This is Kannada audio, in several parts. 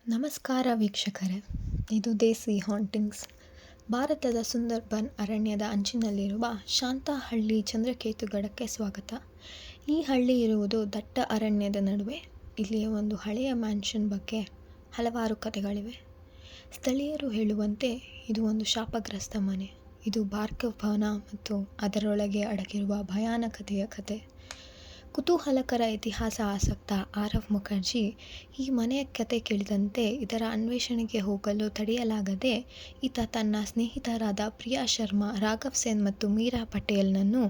ನಮಸ್ಕಾರ ವೀಕ್ಷಕರೇ, ಇದು ದೇಸಿ ಹಾಂಟಿಂಗ್ಸ್. ಭಾರತದ ಸುಂದರ್ಬನ್ ಅರಣ್ಯದ ಅಂಚಿನಲ್ಲಿರುವ ಶಾಂತಹಳ್ಳಿ ಚಂದ್ರಕೇತುಗಡಕ್ಕೆ ಸ್ವಾಗತ. ಈ ಹಳ್ಳಿ ಇರುವುದು ದಟ್ಟ ಅರಣ್ಯದ ನಡುವೆ. ಇಲ್ಲಿಯ ಒಂದು ಹಳೆಯ ಮ್ಯಾನ್ಷನ್ ಬಗ್ಗೆ ಹಲವಾರು ಕಥೆಗಳಿವೆ. ಸ್ಥಳೀಯರು ಹೇಳುವಂತೆ ಇದು ಒಂದು ಶಾಪಗ್ರಸ್ತ ಮನೆ. ಇದು ಭಾರ್ಗವ್ ಭವನ ಮತ್ತು ಅದರೊಳಗೆ ಅಡಗಿರುವ ಭಯಾನಕತೆಯ ಕಥೆ. ಕುತೂಹಲಕರ ಇತಿಹಾಸ ಆಸಕ್ತ ಆರವ್ ಮುಖರ್ಜಿ ಈ ಮನೆಯ ಕತೆ ಕೇಳಿದಂತೆ ಇದರ ಅನ್ವೇಷಣೆಗೆ ಹೋಗಲು ತಡೆಯಲಾಗದೆ ಈತ ತನ್ನ ಸ್ನೇಹಿತರಾದ ಪ್ರಿಯಾ ಶರ್ಮಾ, ರಾಘವ್ ಸೇನ್ ಮತ್ತು ಮೀರಾ ಪಟೇಲ್ನನ್ನು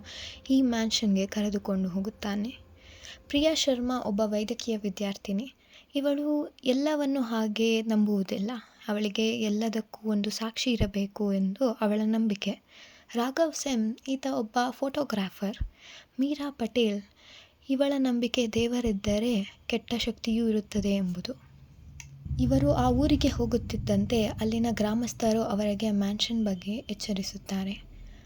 ಈ ಮ್ಯಾನ್ಷನ್ಗೆ ಕರೆದುಕೊಂಡು ಹೋಗುತ್ತಾನೆ. ಪ್ರಿಯಾ ಶರ್ಮಾ ಒಬ್ಬ ವೈದ್ಯಕೀಯ ವಿದ್ಯಾರ್ಥಿನಿ. ಇವಳು ಎಲ್ಲವನ್ನು ಹಾಗೆ ನಂಬುವುದಿಲ್ಲ. ಅವಳಿಗೆ ಎಲ್ಲದಕ್ಕೂ ಒಂದು ಸಾಕ್ಷಿ ಇರಬೇಕು ಎಂದು ಅವಳ ನಂಬಿಕೆ. ರಾಘವ್ ಸೇನ್ ಈತ ಒಬ್ಬ ಫೋಟೋಗ್ರಾಫರ್. ಮೀರಾ ಪಟೇಲ್ ಇವಳ ನಂಬಿಕೆ ದೇವರಿದ್ದರೆ ಕೆಟ್ಟ ಶಕ್ತಿಯೂ ಇರುತ್ತದೆ ಎಂಬುದು. ಇವರು ಆ ಊರಿಗೆ ಹೋಗುತ್ತಿದ್ದಂತೆ ಅಲ್ಲಿನ ಗ್ರಾಮಸ್ಥರು ಅವರಿಗೆ ಮ್ಯಾನ್ಷನ್ ಬಗ್ಗೆ ಎಚ್ಚರಿಸುತ್ತಾರೆ.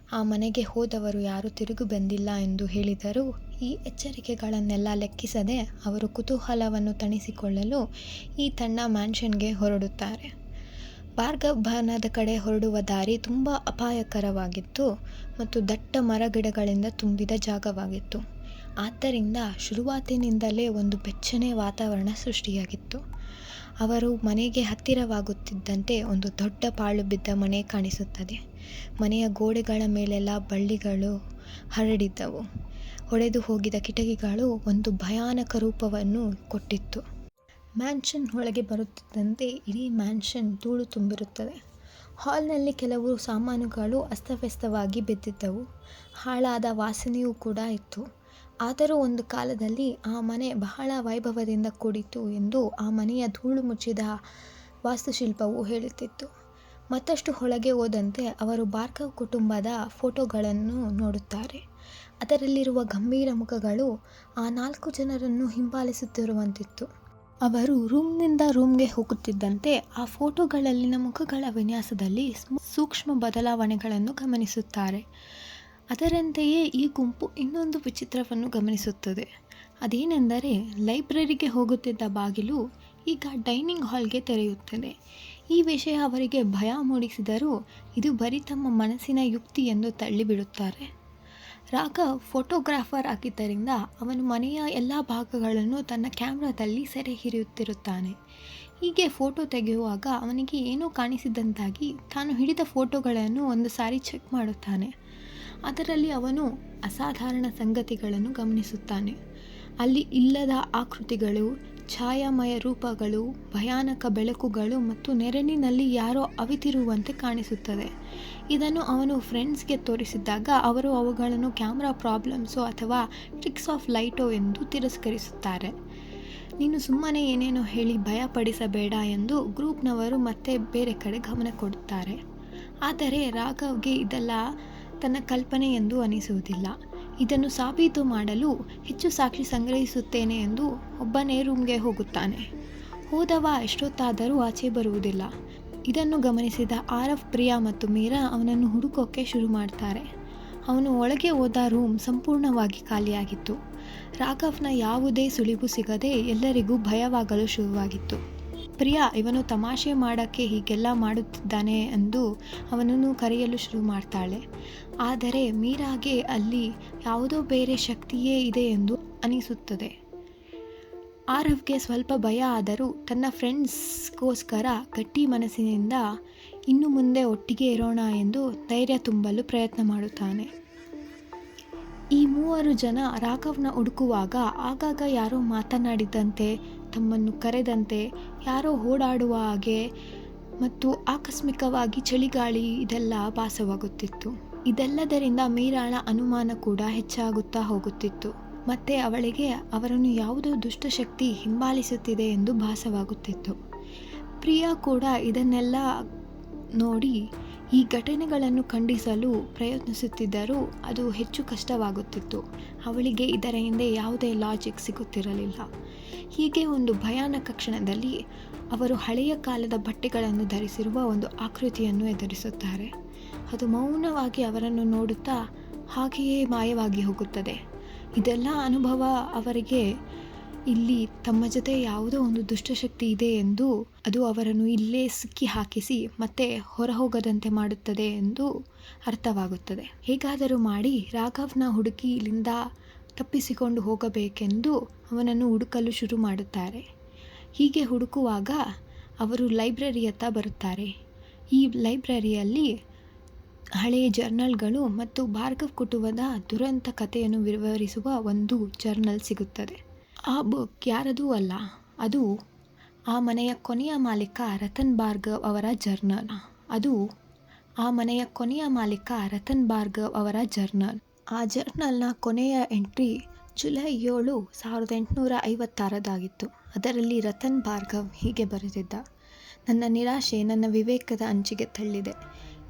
ಆ ಮನೆಗೆ ಹೋದವರು ಯಾರೂ ತಿರುಗಿ ಬಂದಿಲ್ಲ ಎಂದು ಹೇಳಿದರೂ ಈ ಎಚ್ಚರಿಕೆಗಳನ್ನೆಲ್ಲ ಲೆಕ್ಕಿಸದೆ ಅವರು ಕುತೂಹಲವನ್ನು ತಣಿಸಿಕೊಳ್ಳಲು ಈ ತಂಡ ಮ್ಯಾನ್ಷನ್ಗೆ ಹೊರಡುತ್ತಾರೆ. ಭಾರ್ಗವ್ ಭವನದ ಕಡೆ ಹೊರಡುವ ದಾರಿ ತುಂಬ ಅಪಾಯಕರವಾಗಿತ್ತು ಮತ್ತು ದಟ್ಟ ಮರಗಿಡಗಳಿಂದ ತುಂಬಿದ ಜಾಗವಾಗಿತ್ತು. ಆದ್ದರಿಂದ ಶುರುವಾತಿನಿಂದಲೇ ಒಂದು ಬೆಚ್ಚನೆ ವಾತಾವರಣ ಸೃಷ್ಟಿಯಾಗಿತ್ತು. ಅವರು ಮನೆಗೆ ಹತ್ತಿರವಾಗುತ್ತಿದ್ದಂತೆ ಒಂದು ದೊಡ್ಡ ಪಾಳು ಬಿದ್ದ ಮನೆ ಕಾಣಿಸುತ್ತದೆ. ಮನೆಯ ಗೋಡೆಗಳ ಮೇಲೆಲ್ಲ ಬಳ್ಳಿಗಳು ಹರಡಿದ್ದವು. ಒಡೆದು ಹೋಗಿದ ಕಿಟಕಿಗಳು ಒಂದು ಭಯಾನಕ ರೂಪವನ್ನು ಕೊಟ್ಟಿತ್ತು. ಮ್ಯಾನ್ಷನ್ ಒಳಗೆ ಬರುತ್ತಿದ್ದಂತೆ ಇಡೀ ಮ್ಯಾನ್ಷನ್ ಧೂಳು ತುಂಬಿರುತ್ತದೆ. ಹಾಲ್ನಲ್ಲಿ ಕೆಲವು ಸಾಮಾನುಗಳು ಅಸ್ತವ್ಯಸ್ತವಾಗಿ ಬಿದ್ದಿದ್ದವು. ಹಾಳಾದ ವಾಸನೆಯೂ ಕೂಡ ಇತ್ತು. ಆದರೂ ಒಂದು ಕಾಲದಲ್ಲಿ ಆ ಮನೆ ಬಹಳ ವೈಭವದಿಂದ ಕೂಡಿತ್ತು ಎಂದು ಆ ಮನೆಯ ಧೂಳು ಮುಚ್ಚಿದ ವಾಸ್ತುಶಿಲ್ಪವು ಹೇಳುತ್ತಿತ್ತು. ಮತ್ತಷ್ಟು ಒಳಗೆ ಹೋದಂತೆ ಅವರು ಭಾರ್ಗವ್ ಕುಟುಂಬದ ಫೋಟೋಗಳನ್ನು ನೋಡುತ್ತಾರೆ. ಅದರಲ್ಲಿರುವ ಗಂಭೀರ ಮುಖಗಳು ಆ 4 ಜನರನ್ನು ಹಿಂಬಾಲಿಸುತ್ತಿರುವಂತಿತ್ತು. ಅವರು ರೂಮ್ನಿಂದ ರೂಮ್ಗೆ ಹೋಗುತ್ತಿದ್ದಂತೆ ಆ ಫೋಟೋಗಳಲ್ಲಿನ ಮುಖಗಳ ವಿನ್ಯಾಸದಲ್ಲಿ ಸೂಕ್ಷ್ಮ ಬದಲಾವಣೆಗಳನ್ನು ಗಮನಿಸುತ್ತಾರೆ. ಅದರಂತೆಯೇ ಈ ಗುಂಪು ಇನ್ನೊಂದು ವಿಚಿತ್ರವನ್ನು ಗಮನಿಸುತ್ತದೆ. ಅದೇನೆಂದರೆ ಲೈಬ್ರರಿಗೆ ಹೋಗುತ್ತಿದ್ದ ಬಾಗಿಲು ಈಗ ಡೈನಿಂಗ್ ಹಾಲ್ಗೆ ತೆರೆಯುತ್ತದೆ. ಈ ವಿಷಯ ಅವರಿಗೆ ಭಯ ಮೂಡಿಸಿದರೂ ಇದು ಬರೀ ತಮ್ಮ ಮನಸ್ಸಿನ ಯುಕ್ತಿ ಎಂದು ತಳ್ಳಿಬಿಡುತ್ತಾರೆ. ರಾಘವ್ ಫೋಟೋಗ್ರಾಫರ್ ಆಗಿದ್ದರಿಂದ ಅವನು ಮನೆಯ ಎಲ್ಲ ಭಾಗಗಳನ್ನು ತನ್ನ ಕ್ಯಾಮ್ರಾದಲ್ಲಿ ಸೆರೆ ಹಿಡಿಯುತ್ತಿರುತ್ತಾನೆ. ಹೀಗೆ ಫೋಟೋ ತೆಗೆಯುವಾಗ ಅವನಿಗೆ ಏನೋ ಕಾಣಿಸಿದಂತಾಗಿ ತಾನು ಹಿಡಿದ ಫೋಟೋಗಳನ್ನು ಒಂದು ಸಾರಿ ಚೆಕ್ ಮಾಡುತ್ತಾನೆ. ಅದರಲ್ಲಿ ಅವನು ಅಸಾಧಾರಣ ಸಂಗತಿಗಳನ್ನು ಗಮನಿಸುತ್ತಾನೆ. ಅಲ್ಲಿ ಇಲ್ಲದ ಆಕೃತಿಗಳು, ಛಾಯಾಮಯ ರೂಪಗಳು, ಭಯಾನಕ ಬೆಳಕುಗಳು ಮತ್ತು ನೆರಳಿನಲ್ಲಿ ಯಾರೋ ಅವಿತಿರುವಂತೆ ಕಾಣಿಸುತ್ತದೆ. ಇದನ್ನು ಅವನು ಫ್ರೆಂಡ್ಸ್ಗೆ ತೋರಿಸಿದಾಗ ಅವರು ಅವುಗಳನ್ನು ಕ್ಯಾಮ್ರಾ ಪ್ರಾಬ್ಲಮ್ಸೋ ಅಥವಾ ಟ್ರಿಕ್ಸ್ ಆಫ್ ಲೈಟೋ ಎಂದು ತಿರಸ್ಕರಿಸುತ್ತಾರೆ. ನೀನು ಸುಮ್ಮನೆ ಏನೇನೋ ಹೇಳಿ ಭಯಪಡಿಸಬೇಡ ಎಂದು ಗ್ರೂಪ್ನವರು ಮತ್ತೆ ಬೇರೆ ಕಡೆ ಗಮನ ಕೊಡುತ್ತಾರೆ. ಆದರೆ ರಾಘವ್ಗೆ ಇದೆಲ್ಲ ತನ್ನ ಕಲ್ಪನೆ ಎಂದು ಅನಿಸುವುದಿಲ್ಲ. ಇದನ್ನು ಸಾಬೀತು ಮಾಡಲು ಹೆಚ್ಚು ಸಾಕ್ಷಿ ಸಂಗ್ರಹಿಸುತ್ತೇನೆ ಎಂದು ಒಬ್ಬನೇ ರೂಮ್ಗೆ ಹೋಗುತ್ತಾನೆ. ಹೋದವ ಎಷ್ಟೊತ್ತಾದರೂ ಆಚೆ ಬರುವುದಿಲ್ಲ. ಇದನ್ನು ಗಮನಿಸಿದ ಆರವ್, ಪ್ರಿಯಾ ಮತ್ತು ಮೀರಾ ಅವನನ್ನು ಹುಡುಕೋಕೆ ಶುರು ಮಾಡ್ತಾರೆ. ಅವನು ಒಳಗೆ ಹೋದ ರೂಮ್ ಸಂಪೂರ್ಣವಾಗಿ ಖಾಲಿಯಾಗಿತ್ತು. ರಾಘವ್ನ ಯಾವುದೇ ಸುಳಿವು ಸಿಗದೆ ಎಲ್ಲರಿಗೂ ಭಯವಾಗಲು ಶುರುವಾಗಿತ್ತು. ಪ್ರಿಯಾ ಇವನು ತಮಾಷೆ ಮಾಡೋಕ್ಕೆ ಹೀಗೆಲ್ಲ ಮಾಡುತ್ತಿದ್ದಾನೆ ಎಂದು ಅವನನ್ನು ಕರೆಯಲು ಶುರು ಮಾಡ್ತಾಳೆ. ಆದರೆ ಮೀರಾಗೆ ಅಲ್ಲಿ ಯಾವುದೋ ಬೇರೆ ಶಕ್ತಿಯೇ ಇದೆ ಎಂದು ಅನಿಸುತ್ತದೆ. ಆರವ್ಗೆ ಸ್ವಲ್ಪ ಭಯ ಆದರೂ ತನ್ನ ಫ್ರೆಂಡ್ಸ್ಗೋಸ್ಕರ ಗಟ್ಟಿ ಮನಸ್ಸಿನಿಂದ ಇನ್ನು ಮುಂದೆ ಒಟ್ಟಿಗೆ ಇರೋಣ ಎಂದು ಧೈರ್ಯ ತುಂಬಲು ಪ್ರಯತ್ನ ಮಾಡುತ್ತಾನೆ. ಈ 3 ಜನ ರಾಘವ್ನ ಹುಡುಕುವಾಗ ಆಗಾಗ ಯಾರೋ ಮಾತನಾಡಿದಂತೆ, ತಮ್ಮನ್ನು ಕರೆದಂತೆ, ಯಾರೋ ಓಡಾಡುವ ಹಾಗೆ ಮತ್ತು ಆಕಸ್ಮಿಕವಾಗಿ ಚಳಿಗಾಳಿ ಇದೆಲ್ಲ ಭಾಸವಾಗುತ್ತಿತ್ತು. ಇದೆಲ್ಲದರಿಂದ ಮೀರಾಳ ಅನುಮಾನ ಕೂಡ ಹೆಚ್ಚಾಗುತ್ತಾ ಹೋಗುತ್ತಿತ್ತು. ಮತ್ತೆ ಅವಳಿಗೆ ಅವರನ್ನು ಯಾವುದೋ ದುಷ್ಟಶಕ್ತಿ ಹಿಂಬಾಲಿಸುತ್ತಿದೆ ಎಂದು ಭಾಸವಾಗುತ್ತಿತ್ತು. ಪ್ರಿಯಾ ಕೂಡ ಇದನ್ನೆಲ್ಲ ನೋಡಿ ಈ ಘಟನೆಗಳನ್ನು ಖಂಡಿಸಲು ಪ್ರಯತ್ನಿಸುತ್ತಿದ್ದರೂ ಅದು ಹೆಚ್ಚು ಕಷ್ಟವಾಗುತ್ತಿತ್ತು. ಅವಳಿಗೆ ಇದರ ಹಿಂದೆ ಯಾವುದೇ ಲಾಜಿಕ್ ಸಿಗುತ್ತಿರಲಿಲ್ಲ. ಹೀಗೆ ಒಂದು ಭಯಾನಕ ಕ್ಷಣದಲ್ಲಿ ಅವರು ಹಳೆಯ ಕಾಲದ ಬಟ್ಟೆಗಳನ್ನು ಧರಿಸಿರುವ ಒಂದು ಆಕೃತಿಯನ್ನು ಎದುರಿಸುತ್ತಾರೆ. ಅದು ಮೌನವಾಗಿ ಅವರನ್ನು ನೋಡುತ್ತಾ ಹಾಗೆಯೇ ಮಾಯವಾಗಿ ಹೋಗುತ್ತದೆ. ಇದೆಲ್ಲ ಅನುಭವ ಅವರಿಗೆ ಇಲ್ಲಿ ತಮ್ಮ ಜೊತೆ ಯಾವುದೋ ಒಂದು ದುಷ್ಟಶಕ್ತಿ ಇದೆ ಎಂದು ಅದು ಅವರನ್ನು ಇಲ್ಲೇ ಸಿಕ್ಕಿ ಹಾಕಿಸಿ ಮತ್ತೆ ಹೊರಹೋಗದಂತೆ ಮಾಡುತ್ತದೆ ಎಂದು ಅರ್ಥವಾಗುತ್ತದೆ. ಹೇಗಾದರೂ ಮಾಡಿ ರಾಘವ್ನ ಹುಡುಕಿ ಇಲ್ಲಿಂದ ತಪ್ಪಿಸಿಕೊಂಡು ಹೋಗಬೇಕೆಂದು ಅವನನ್ನು ಹುಡುಕಲು ಶುರು ಮಾಡುತ್ತಾರೆ. ಹೀಗೆ ಹುಡುಕುವಾಗ ಅವರು ಲೈಬ್ರರಿಯತ್ತ ಬರುತ್ತಾರೆ. ಈ ಲೈಬ್ರರಿಯಲ್ಲಿ ಹಳೆಯ ಜರ್ನಲ್ಗಳು ಮತ್ತು ಭಾರ್ಗವ್ ಕುಟುಂಬದ ದುರಂತ ಕಥೆಯನ್ನು ವಿವರಿಸುವ ಒಂದು ಜರ್ನಲ್ ಸಿಗುತ್ತದೆ. ಆ ಬುಕ್ ಯಾರದೂ ಅಲ್ಲ, ಅದು ಆ ಮನೆಯ ಕೊನೆಯ ಮಾಲೀಕ ರತನ್ ಭಾರ್ಗವ್ ಅವರ ಜರ್ನಲ್. ಆ ಜರ್ನಲ್ನ ಕೊನೆಯ ಎಂಟ್ರಿ ಜುಲೈ 7, 1856 ಅದರಲ್ಲಿ ರತನ್ ಭಾರ್ಗವ್ ಹೀಗೆ ಬರೆದಿದ್ದ: ನನ್ನ ನಿರಾಶೆ ನನ್ನ ವಿವೇಕದ ಅಂಚಿಗೆ ತಳ್ಳಿದೆ.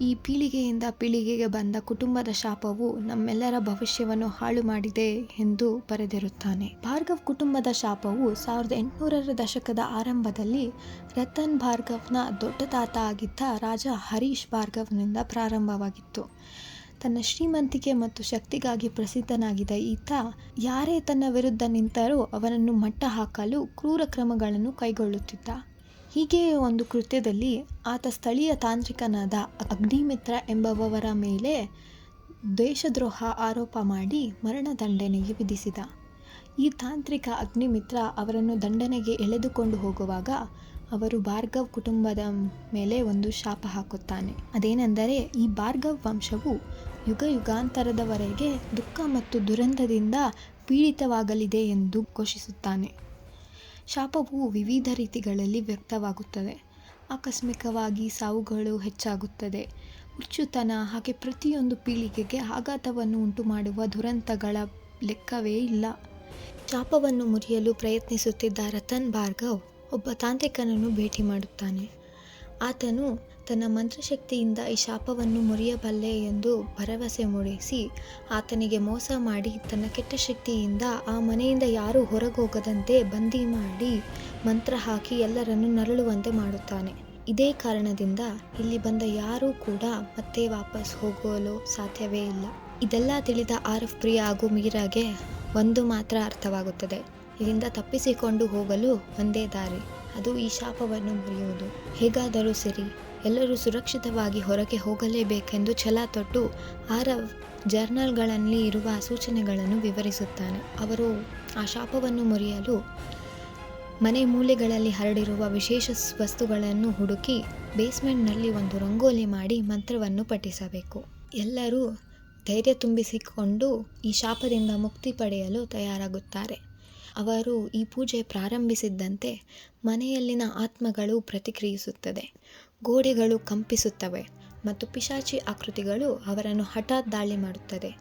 ಈ ಪೀಳಿಗೆಯಿಂದ ಪೀಳಿಗೆಗೆ ಬಂದ ಕುಟುಂಬದ ಶಾಪವು ನಮ್ಮೆಲ್ಲರ ಭವಿಷ್ಯವನ್ನು ಹಾಳು ಮಾಡಿದೆ ಎಂದು ಬರೆದಿರುತ್ತಾನೆ. ಭಾರ್ಗವ್ ಕುಟುಂಬದ ಶಾಪವು 1800ರ ದಶಕದ ಆರಂಭದಲ್ಲಿ ರತನ್ ಭಾರ್ಗವ್ನ ದೊಡ್ಡ ತಾತ ಆಗಿದ್ದ ರಾಜ ಹರೀಶ್ ಭಾರ್ಗವ್ನಿಂದ ಪ್ರಾರಂಭವಾಗಿತ್ತು. ತನ್ನ ಶ್ರೀಮಂತಿಕೆ ಮತ್ತು ಶಕ್ತಿಗಾಗಿ ಪ್ರಸಿದ್ಧನಾಗಿದ್ದ ಈತ ಯಾರೇ ತನ್ನ ವಿರುದ್ಧ ನಿಂತರೂ ಅವನನ್ನು ಮಟ್ಟ ಹಾಕಲು ಕ್ರೂರ ಕ್ರಮಗಳನ್ನು ಕೈಗೊಳ್ಳುತ್ತಿದ್ದ. ಹೀಗೆಯೇ ಒಂದು ಕೃತ್ಯದಲ್ಲಿ ಆತ ಸ್ಥಳೀಯ ತಾಂತ್ರಿಕನಾದ ಅಗ್ನಿಮಿತ್ರ ಎಂಬುವವರ ಮೇಲೆ ದೇಶದ್ರೋಹ ಆರೋಪ ಮಾಡಿ ಮರಣದಂಡನೆಗೆ ವಿಧಿಸಿದ. ಈ ತಾಂತ್ರಿಕ ಅಗ್ನಿಮಿತ್ರ ಅವರನ್ನು ದಂಡನೆಗೆ ಎಳೆದುಕೊಂಡು ಹೋಗುವಾಗ ಅವರು ಭಾರ್ಗವ್ ಕುಟುಂಬದ ಮೇಲೆ ಒಂದು ಶಾಪ ಹಾಕುತ್ತಾನೆ. ಅದೇನೆಂದರೆ, ಈ ಭಾರ್ಗವ್ ವಂಶವು ಯುಗ ಯುಗಾಂತರದವರೆಗೆ ದುಃಖ ಮತ್ತು ದುರಂತದಿಂದ ಪೀಡಿತವಾಗಲಿದೆ ಎಂದು ಘೋಷಿಸುತ್ತಾನೆ. ಶಾಪವು ವಿವಿಧ ರೀತಿಗಳಲ್ಲಿ ವ್ಯಕ್ತವಾಗುತ್ತದೆ. ಆಕಸ್ಮಿಕವಾಗಿ ಸಾವುಗಳು ಹೆಚ್ಚಾಗುತ್ತದೆ, ಹುಚ್ಚುತನ, ಹಾಗೆ ಪ್ರತಿಯೊಂದು ಪೀಳಿಗೆಗೆ ಆಘಾತವನ್ನು ಉಂಟುಮಾಡುವ ದುರಂತಗಳ ಲೆಕ್ಕವೇ ಇಲ್ಲ. ಶಾಪವನ್ನು ಮುರಿಯಲು ಪ್ರಯತ್ನಿಸುತ್ತಿದ್ದ ರತನ್ ಭಾರ್ಗವ್ ಒಬ್ಬ ತಾಂತ್ರಿಕನನ್ನು ಭೇಟಿ ಮಾಡುತ್ತಾನೆ. ಆತನು ತನ್ನ ಮಂತ್ರಶಕ್ತಿಯಿಂದ ಈ ಶಾಪವನ್ನು ಮುರಿಯಬಲ್ಲೆ ಎಂದು ಭರವಸೆ ಮೂಡಿಸಿ ಆತನಿಗೆ ಮೋಸ ಮಾಡಿ ತನ್ನ ಕೆಟ್ಟ ಶಕ್ತಿಯಿಂದ ಆ ಮನೆಯಿಂದ ಯಾರೂ ಹೊರಗೋಗದಂತೆ ಬಂದಿ ಮಾಡಿ ಮಂತ್ರ ಹಾಕಿ ಎಲ್ಲರನ್ನು ನರಳುವಂತೆ ಮಾಡುತ್ತಾನೆ. ಇದೇ ಕಾರಣದಿಂದ ಇಲ್ಲಿ ಬಂದ ಯಾರೂ ಕೂಡ ಮತ್ತೆ ವಾಪಸ್ ಹೋಗಲು ಸಾಧ್ಯವೇ ಇಲ್ಲ. ಇದೆಲ್ಲ ತಿಳಿದ ಆರಫ್, ಪ್ರಿಯಾ ಹಾಗೂ ಮೀರಾಗೆ ಒಂದು ಮಾತ್ರ ಅರ್ಥವಾಗುತ್ತದೆ: ಇಲ್ಲಿಂದ ತಪ್ಪಿಸಿಕೊಂಡು ಹೋಗಲು ಒಂದೇ ದಾರಿ, ಅದು ಈ ಶಾಪವನ್ನು ಮುರಿಯುವುದು. ಹೇಗಾದರೂ ಸರಿ, ಎಲ್ಲರೂ ಸುರಕ್ಷಿತವಾಗಿ ಹೊರಗೆ ಹೋಗಲೇಬೇಕೆಂದು ಛಲ ತೊಟ್ಟು ಆರವ್ ಜರ್ನಲ್ಗಳಲ್ಲಿ ಇರುವ ಸೂಚನೆಗಳನ್ನು ವಿವರಿಸುತ್ತಾನೆ. ಅವರು ಆ ಶಾಪವನ್ನು ಮುರಿಯಲು ಮನೆ ಮೂಲೆಗಳಲ್ಲಿ ಹರಡಿರುವ ವಿಶೇಷ ವಸ್ತುಗಳನ್ನು ಹುಡುಕಿ ಬೇಸ್ಮೆಂಟ್ನಲ್ಲಿ ಒಂದು ರಂಗೋಲಿ ಮಾಡಿ ಮಂತ್ರವನ್ನು ಪಠಿಸಬೇಕು. ಎಲ್ಲರೂ ಧೈರ್ಯ ತುಂಬಿಸಿಕೊಂಡು ಈ ಶಾಪದಿಂದ ಮುಕ್ತಿ ಪಡೆಯಲು ತಯಾರಾಗುತ್ತಾರೆ. ಅವರು ಈ ಪೂಜೆ ಪ್ರಾರಂಭಿಸಿದ್ದಂತೆ ಮನೆಯಲ್ಲಿನ ಆತ್ಮಗಳು ಪ್ರತಿಕ್ರಿಯಿಸುತ್ತದೆ, ಗೋಡೆಗಳು ಕಂಪಿಸುತ್ತವೆ ಮತ್ತು ಪಿಶಾಚಿ ಆಕೃತಿಗಳು ಅವರನ್ನು ಹಠಾತ್ ದಾಳಿ ಮಾಡುತ್ತದೆ.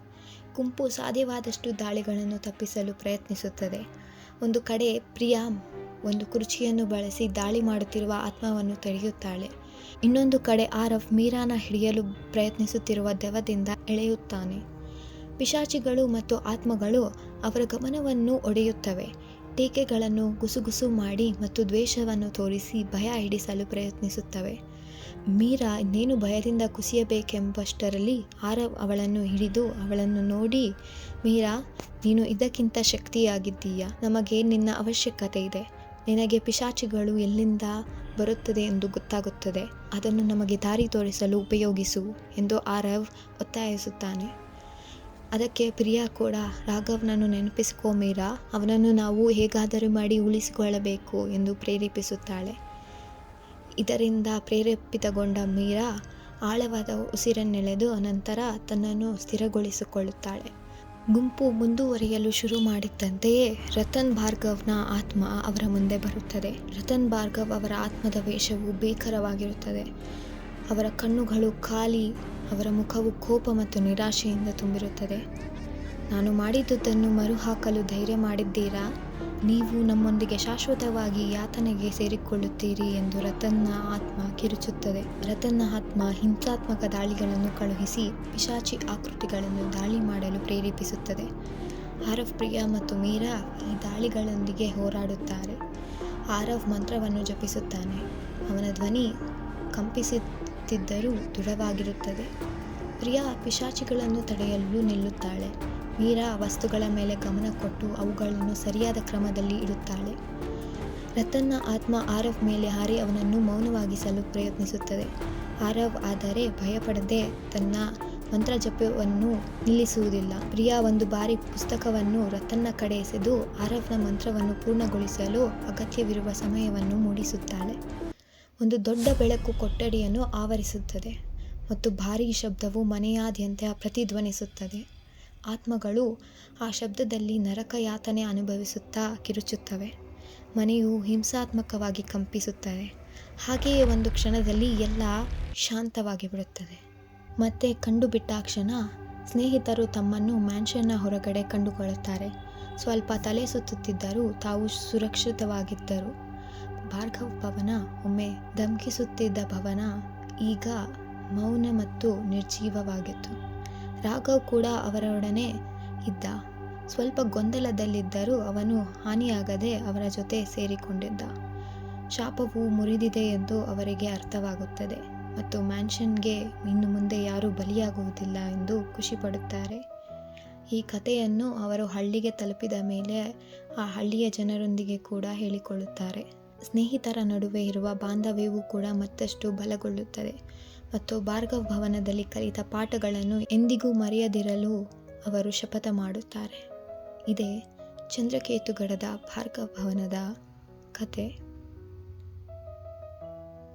ಗುಂಪು ಸಾಧ್ಯವಾದಷ್ಟು ದಾಳಿಗಳನ್ನು ತಪ್ಪಿಸಲು ಪ್ರಯತ್ನಿಸುತ್ತದೆ. ಒಂದು ಕಡೆ ಪ್ರಿಯಾ ಒಂದು ಕುರ್ಚಿಯನ್ನು ಬಳಸಿ ದಾಳಿ ಮಾಡುತ್ತಿರುವ ಆತ್ಮವನ್ನು ತಡೆಯುತ್ತಾಳೆ. ಇನ್ನೊಂದು ಕಡೆ ಆರವ್ ಮೀರಾನ ಹಿಡಿಯಲು ಪ್ರಯತ್ನಿಸುತ್ತಿರುವ ದೆವ್ವದಿಂದ ಎಳೆಯುತ್ತಾನೆ. ಪಿಶಾಚಿಗಳು ಮತ್ತು ಆತ್ಮಗಳು ಅವರ ಗಮನವನ್ನು ಒಡೆಯುತ್ತವೆ, ಟೀಕೆಗಳನ್ನು ಗುಸುಗುಸು ಮಾಡಿ ಮತ್ತು ದ್ವೇಷವನ್ನು ತೋರಿಸಿ ಭಯ ಹಿಡಿಸಲು ಪ್ರಯತ್ನಿಸುತ್ತವೆ. ಮೀರಾ ಇನ್ನೇನು ಭಯದಿಂದ ಕುಸಿಯಬೇಕೆಂಬಷ್ಟರಲ್ಲಿ ಆರವ್ ಅವಳನ್ನು ಹಿಡಿದು ಅವಳನ್ನು ನೋಡಿ, ಮೀರಾ, ನೀನು ಇದಕ್ಕಿಂತ ಶಕ್ತಿಯಾಗಿದ್ದೀಯಾ, ನಮಗೆ ನಿನ್ನ ಅವಶ್ಯಕತೆ ಇದೆ. ನಿನಗೆ ಪಿಶಾಚಿಗಳು ಎಲ್ಲಿಂದ ಬರುತ್ತದೆ ಎಂದು ಗೊತ್ತಾಗುತ್ತದೆ, ಅದನ್ನು ನಮಗೆ ದಾರಿ ತೋರಿಸಲು ಉಪಯೋಗಿಸು ಎಂದು ಆರವ್ ಒತ್ತಾಯಿಸುತ್ತಾನೆ. ಅದಕ್ಕೆ ಪ್ರಿಯಾ ಕೂಡ, ರಾಘವ್ನನ್ನು ನೆನಪಿಸಿಕೋ ಮೀರಾ, ಅವನನ್ನು ನಾವು ಹೇಗಾದರೂ ಮಾಡಿ ಉಳಿಸಿಕೊಳ್ಳಬೇಕು ಎಂದು ಪ್ರೇರೇಪಿಸುತ್ತಾಳೆ. ಇದರಿಂದ ಪ್ರೇರೇಪಿತಗೊಂಡ ಮೀರಾ ಆಳವಾದ ಉಸಿರನ್ನೆಳೆದು ನಂತರ ತನ್ನನ್ನು ಸ್ಥಿರಗೊಳಿಸಿಕೊಳ್ಳುತ್ತಾಳೆ. ಗುಂಪು ಮುಂದುವರಿಯಲು ಶುರು ಮಾಡಿದ್ದಂತೆಯೇ ರತನ್ ಭಾರ್ಗವ್ನ ಆತ್ಮ ಅವರ ಮುಂದೆ ಬರುತ್ತದೆ. ರತನ್ ಭಾರ್ಗವ್ ಅವರ ಆತ್ಮದ ವೇಷವು ಭೀಕರವಾಗಿರುತ್ತದೆ. ಅವರ ಕಣ್ಣುಗಳು ಖಾಲಿ, ಅವರ ಮುಖವು ಕೋಪ ಮತ್ತು ನಿರಾಶೆಯಿಂದ ತುಂಬಿರುತ್ತದೆ. ನಾನು ಮಾಡಿದ್ದುದನ್ನು ಮರುಹಾಕಲು ಧೈರ್ಯ ಮಾಡಿದ್ದೀರಾ? ನೀವು ನಮ್ಮೊಂದಿಗೆ ಶಾಶ್ವತವಾಗಿ ಯಾತನೆಗೆ ಸೇರಿಕೊಳ್ಳುತ್ತೀರಿ ಎಂದು ರತನ್ನ ಆತ್ಮ ಕಿರುಚುತ್ತದೆ. ರತನ್ನ ಆತ್ಮ ಹಿಂಸಾತ್ಮಕ ದಾಳಿಗಳನ್ನು ಕಳುಹಿಸಿ ಪಿಶಾಚಿ ಆಕೃತಿಗಳನ್ನು ದಾಳಿ ಮಾಡಲು ಪ್ರೇರೇಪಿಸುತ್ತದೆ. ಆರವ್, ಪ್ರಿಯಾ ಮತ್ತು ಮೀರಾ ಈ ದಾಳಿಗಳೊಂದಿಗೆ ಹೋರಾಡುತ್ತಾರೆ. ಆರವ್ ಮಂತ್ರವನ್ನು ಜಪಿಸುತ್ತಾನೆ. ಅವನ ಧ್ವನಿ ಕಂಪಿಸುತ್ತಿದ್ದರೂ ದೃಢವಾಗಿರುತ್ತದೆ. ಪ್ರಿಯಾ ಪಿಶಾಚಿಗಳನ್ನು ತಡೆಯಲು ನಿಲ್ಲುತ್ತಾಳೆ. ಮೀರಾ ವಸ್ತುಗಳ ಮೇಲೆ ಗಮನ ಕೊಟ್ಟು ಅವುಗಳನ್ನು ಸರಿಯಾದ ಕ್ರಮದಲ್ಲಿ ಇಡುತ್ತಾಳೆ. ರತನ್ನ ಆತ್ಮ ಆರವ್ ಮೇಲೆ ಹಾರಿ ಅವನನ್ನು ಮೌನವಾಗಿಸಲು ಪ್ರಯತ್ನಿಸುತ್ತದೆ. ಆರವ್ ಆದರೆ ಭಯಪಡದೆ ತನ್ನ ಮಂತ್ರಜಪವನ್ನು ನಿಲ್ಲಿಸುವುದಿಲ್ಲ. ಪ್ರಿಯಾ ಒಂದು ಬಾರಿ ಪುಸ್ತಕವನ್ನು ರತನ್ನ ಕಡೆ ಎಸೆದು ಆರವ್ನ ಮಂತ್ರವನ್ನು ಪೂರ್ಣಗೊಳಿಸಲು ಅಗತ್ಯವಿರುವ ಸಮಯವನ್ನು ಮೂಡಿಸುತ್ತಾಳೆ. ಒಂದು ದೊಡ್ಡ ಬೆಳಕು ಕೊಠಡಿಯನ್ನು ಆವರಿಸುತ್ತದೆ ಮತ್ತು ಭಾರೀ ಶಬ್ದವು ಮನೆಯಾದ್ಯಂತ ಪ್ರತಿಧ್ವನಿಸುತ್ತದೆ. ಆತ್ಮಗಳು ಆ ಶಬ್ದದಲ್ಲಿ ನರಕ ಯಾತನೆ ಅನುಭವಿಸುತ್ತಾ ಕಿರುಚುತ್ತವೆ. ಮನೆಯು ಹಿಂಸಾತ್ಮಕವಾಗಿ ಕಂಪಿಸುತ್ತದೆ. ಹಾಗೆಯೇ ಒಂದು ಕ್ಷಣದಲ್ಲಿ ಎಲ್ಲ ಶಾಂತವಾಗಿ ಬಿಡುತ್ತದೆ. ಮತ್ತೆ ಕಂಡುಬಿಟ್ಟಾಕ್ಷಣ ಸ್ನೇಹಿತರು ತಮ್ಮನ್ನು ಮ್ಯಾನ್ಷನ್ನ ಹೊರಗಡೆ ಕಂಡುಕೊಳ್ಳುತ್ತಾರೆ. ಸ್ವಲ್ಪ ತಲೆ ಸುತ್ತುತ್ತಿದ್ದರೂ ತಾವು ಸುರಕ್ಷಿತವಾಗಿದ್ದರು. ಭಾರ್ಗವ್ ಭವನ, ಒಮ್ಮೆ ಧಮ್ಕಿಸುತ್ತಿದ್ದ ಭವನ, ಈಗ ಮೌನ ಮತ್ತು ನಿರ್ಜೀವವಾಗಿತ್ತು. ರಾಘವ್ ಕೂಡ ಅವರೊಡನೆ ಇದ್ದ. ಸ್ವಲ್ಪ ಗೊಂದಲದಲ್ಲಿದ್ದರೂ ಅವನು ಹಾನಿಯಾಗದೆ ಅವರ ಜೊತೆ ಸೇರಿಕೊಂಡಿದ್ದ. ಶಾಪವು ಮುರಿದಿದೆ ಎಂದು ಅವರಿಗೆ ಅರ್ಥವಾಗುತ್ತದೆ ಮತ್ತು ಮ್ಯಾನ್ಷನ್ಗೆ ಇನ್ನು ಮುಂದೆ ಯಾರೂ ಬಲಿಯಾಗುವುದಿಲ್ಲ ಎಂದು ಖುಷಿಪಡುತ್ತಾರೆ. ಈ ಕಥೆಯನ್ನು ಅವರು ಹಳ್ಳಿಗೆ ತಲುಪಿದ ಮೇಲೆ ಆ ಹಳ್ಳಿಯ ಜನರೊಂದಿಗೆ ಕೂಡ ಹೇಳಿಕೊಳ್ಳುತ್ತಾರೆ. ಸ್ನೇಹಿತರ ನಡುವೆ ಇರುವ ಬಾಂಧವ್ಯವೂ ಕೂಡ ಮತ್ತಷ್ಟು ಬಲಗೊಳ್ಳುತ್ತದೆ ಮತ್ತು ಭಾರ್ಗವ್ ಭವನದಲ್ಲಿ ಕಲಿತ ಪಾಠಗಳನ್ನು ಎಂದಿಗೂ ಮರೆಯದಿರಲು ಅವರು ಶಪಥ ಮಾಡುತ್ತಾರೆ. ಇದೇ ಚಂದ್ರಕೇತುಗಡದ ಭಾರ್ಗವ್ ಭವನದ ಕತೆ.